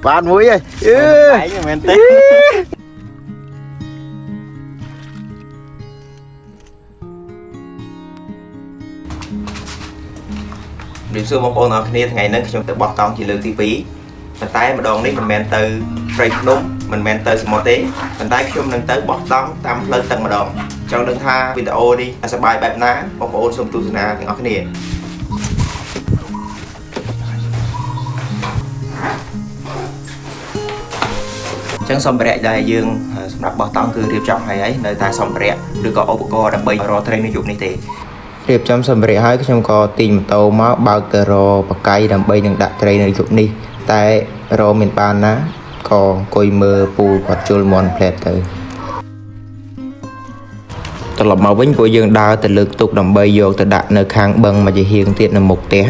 Bạn muối ơi. Đấy nhưng mà em tiếc. Điểm xưa một ôn ở kia ngày nắng trong từ bọt tông chỉ lương TV mình tay mà đòn đấy mình men từ Ray đúng mình men từ small tế mình tay chung nâng tới bọt tông tam lên tầng mà đòn trong đừng tha video đi sẽ bài bài ná một ôn xong tu na thì ở cái này chẳng xong bẹt đây dương sắp đặt bọt tông cứ điệp trong hay ấy nơi ta xong bẹt được có ô co đặc biệt rồi train nó dụng này thìរៀបចំសម្ភារៈហើយខ្ញុំក៏ទិញម៉ូតូមកបើកទៅរបកាយដើម្បីនឹងដាក់ត្រីនៅយប់នេះតែរមានបានណាក៏អង្គុយមើលពូគាត់ជុលមន់ផ្លែតទៅត្រឡប់មកវិញពួកយើងដើរទៅលើកទុកដើម្បីយកទៅដាក់នៅខាងបឹងមួយជាហៀងទៀតនៅមុខផ្ទះ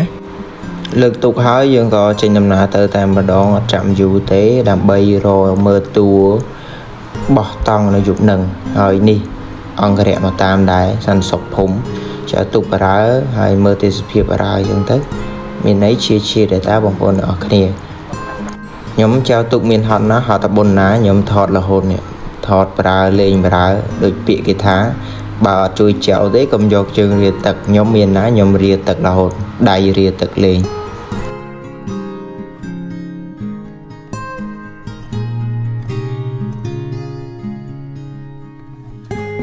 លើកទុកហើយយើងក៏ចេញដំណើរទៅតែម្ដងអត់ចាំយូរទេដើម្បីរមើលតួបោះតង់នៅយប់នឹងហើយនេះអង្គរៈមកតាមដែរសន្តិសុខភូមិចៅទុកបារើហើយមើលទេសភាពបារើអញ្ចឹងទៅមានន័យជាដែលតាបងប្អូនអរគ្នាខ្ញុំចៅទុកមានហត់ណាស់ហត់តែបុណ្យណាខ្ញុំថតរហូតនេះថតបារើលេងបារើដូចពាក្យគេថាបើអត់ជួយចៅទេកុំយកជើងរាទឹកខ្ញុំមានណាខ្ញុំរាទឹករហូតដៃរាទឹកលេង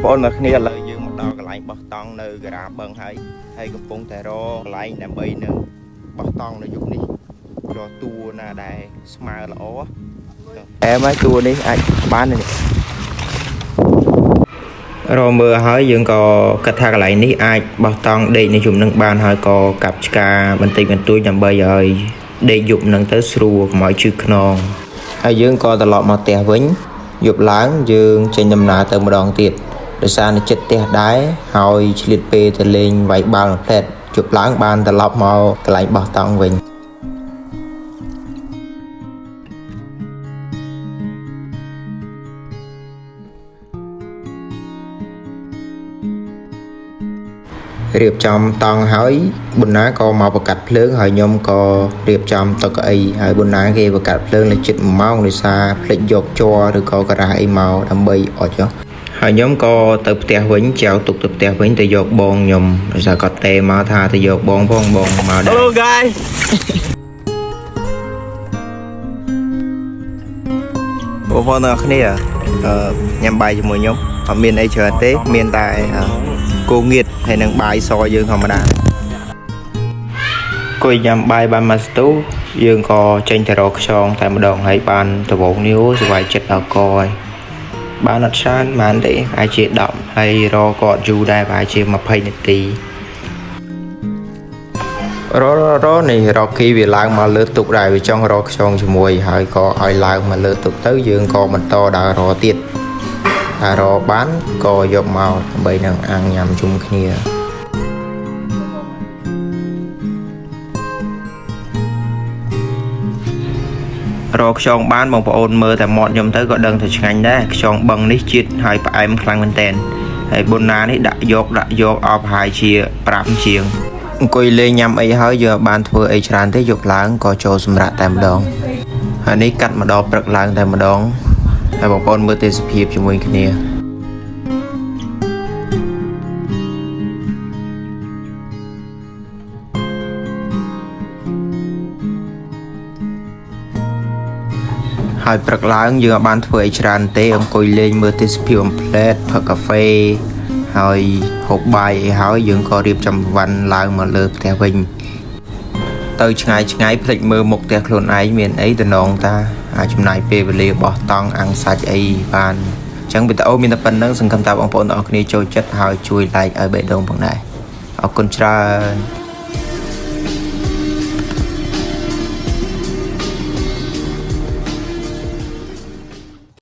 បងប្អូនអ្នកគ្នាឥឡូវយើងមកដល់កន្លែងបោះតង់នៅការ៉ាបឹងហើយកំពុងតែរកកន្លែងដើម្បីនឹងបោះតង់នៅយប់នេះរកតួណាដែលស្មើល្អតែមកតួនេះអាចបាននេះរកមើលហើយយើងក៏គិតថាកន្លែងនេះអាចបោះតង់ដេកនៅយប់នឹងបានហើយក៏កាប់ឆ្កាបន្តិចបន្តួចដើម្បីឲ្យដេកយប់នឹងទៅស្រួលកុំឲ្យឈឺខ្នងហើយយើងក៏ត្រឡប់មកផ្ទះវិញយប់ឡើងយើងចេញដំណើរទៅម្ដងទៀតដោយសារនៅចិត្តផ្ទះដែរហើយឆ្លៀតពេលទៅលេងវាយបាល់ផ្លែតជប់ឡើងបានត្រឡប់មកកន្លែងបោះតង់វិញរៀបចំតង់ហើយប៊ុនណាក៏មកបង្កាត់ភ្លើងហើយខ្ញុំក៏រៀបចំតុកៅអីហើយប៊ុនណាគេបង្កាត់ភ្លើងនៅជិត1ម៉ោងដោយសារភ្លេចយកជ័រឬក៏ការ៉ាអីមកដើម្បីអត់ចុះហើយខ្ញុំក៏ទៅផ្ទះវិញចៅទុកទៅផ្ទះវិញទៅយកបងខ្ញុំដោយសារគាត់ទេមកថាទៅយកបងផងបងមកដែរ Hello guys បងប្អូនទាំងអស់គ្នាញ៉ាំបាយជាមួយខ្ញុំអត់មានអីច្រើនទេមានតែគោងៀតហើយនឹងបាយសយើងធម្មតាគួយញ៉ាំបាយបានមកស្ទូយើងក៏ចេញទៅរកខ្យងតែម្ដងហើយបានដំបងនេះសុវ័យចិត្តអកហើយបានអត់ច្រើនបានទេអាចជា10ហើយរកក៏អត់យូរដែរប្រហែលជា20នាទីរនេះរកគីវាឡើងមកលើទុកដែរវាចង់រកខ្យងជាមួយហើយក៏ឲ្យឡើងមកលើទុកទៅយើងក៏បន្តដើររទៀតតែរបានក៏យកមកដើម្បីនឹងអាំងញ៉ាំជុំគ្នារកខ្យងបានបងប្អូនមើលតែមាត់ខ្ញុំទៅក៏ដឹងថាឆ្ងាញ់ដែរខ្យងបឹងនេះជាតិហើយផ្អែមខ្លាំងមែនតើហើយប៊ុនណានេះដាក់យកអបហើយជា5ជាងអង្គុយលេងញ៉ាំអីហើយយើងបានធ្វើអីច្រើនទេយកឡើងក៏ចូលសម្រាប់តែម្ដងហើយនេះកាត់មកដល់ព្រឹកឡើងតែម្ដងហើយបងប្អូនមើលទេសភាពជាមួយគ្នាហើយព្រឹកឡើងយើងបានធ្វើអីច្រើនទេអង្គុយលេងមើលទេសភាពអំផ្លែតផឹកកាហ្វេហើយហូបបាយអីហើយយើងក៏រៀបចំវ៉ាន់ឡើងមកលើផ្ទះវិញទៅឆ្ងាយភ្លេចមើលមុខផ្ទះខ្លួនឯងមានអីតំណងតាអាចចំណាយពេលវេលាបោះតង់អាំងសាច់អីបានអញ្ចឹងវីដេអូមានតែប៉ុណ្្នឹងសង្ឃឹមថាបងប្អូនទាំងអស់គ្នាចូលចិត្តហើយជួយ like ឲ្យបេះដូងផងដែរអរគុណច្រើន